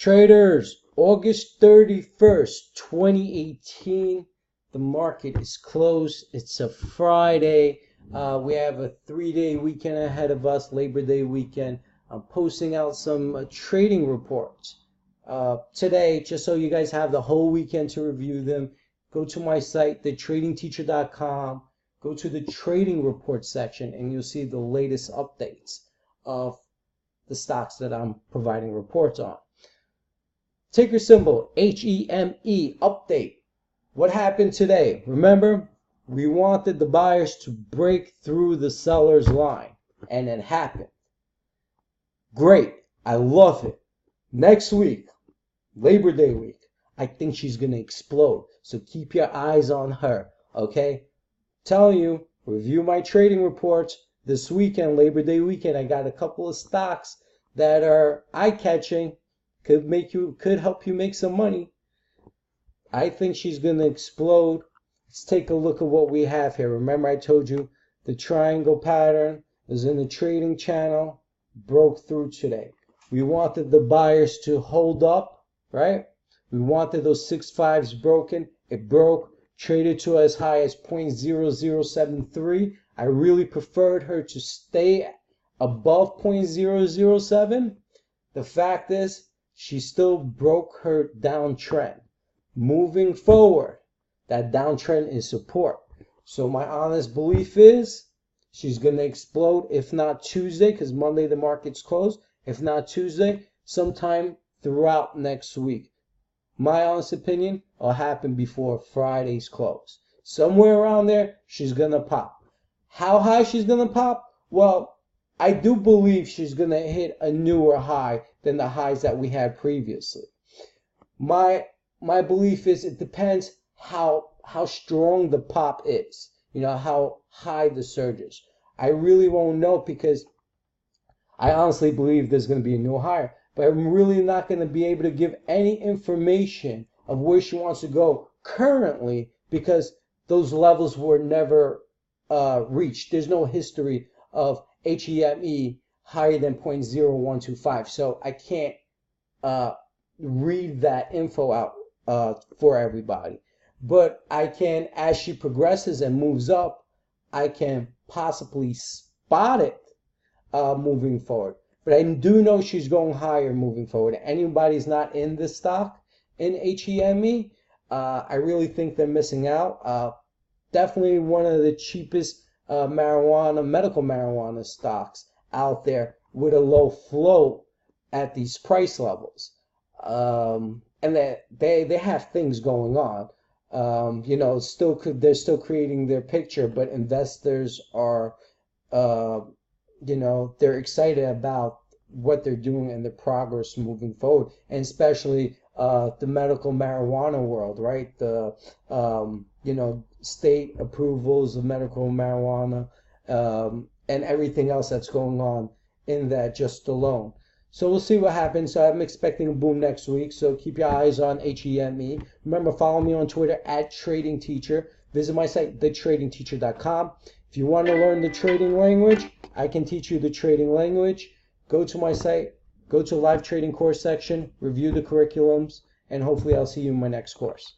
Traders, August 31st, 2018. The market is closed. It's a Friday. We have a 3-day weekend ahead of us, Labor Day weekend. I'm posting out some trading reports today, just so you guys have the whole weekend to review them. Go to my site, thetradingteacher.com. Go to the trading report section, and you'll see the latest updates of the stocks that I'm providing reports on. Ticker symbol HEME update. What happened today? Remember, we wanted the buyers to break through the seller's line, and it happened. Great. I love it. Next week, Labor Day week, I think she's going to explode. So keep your eyes on her, okay? Telling you, review my trading reports. This weekend, Labor Day weekend, I got a couple of stocks that are eye-catching. Could help you make some money. I think she's going to explode. Let's take a look at what we have here. Remember, I told you the triangle pattern is in the trading channel, broke through today. We wanted the buyers to hold up, right? We wanted those 6.5s broken. It broke, traded to as high as 0.0073. I really preferred her to stay above 0.007. The fact is, she still broke her downtrend. Moving forward, that downtrend is support. So my honest belief is she's going to explode, if not Tuesday, because Monday the market's closed. If not Tuesday, sometime throughout next week. My honest opinion, it'll happen before Friday's close. Somewhere around there, she's going to pop. How high she's going to pop? Well, I do believe she's going to hit a newer high than the highs that we had previously. My belief is it depends how strong the pop is. You know, how high the surge is. I really won't know because I honestly believe there's going to be a new higher. But I'm really not going to be able to give any information of where she wants to go currently because those levels were never reached. There's no history of HEME higher than 0.0125. So I can't read that info out for everybody. But I can, as she progresses and moves up, I can possibly spot it moving forward. But I do know she's going higher moving forward. Anybody's not in this stock in HEME, I really think they're missing out. Definitely one of the cheapest medical marijuana stocks out there with a low float at these price levels. And they have things going on. You know, they're still creating their picture, but investors are, you know, they're excited about what they're doing and the progress moving forward, and especially the medical marijuana world, right? The you know, state approvals of medical marijuana and everything else that's going on in that just alone. So we'll see what happens. So I'm expecting a boom next week. So keep your eyes on HEME. Remember, follow me on Twitter @TradingTeacher. Visit my site, thetradingteacher.com. If you want to learn the trading language, I can teach you the trading language. Go to my site, go to live trading course section, review the curriculums, and hopefully I'll see you in my next course.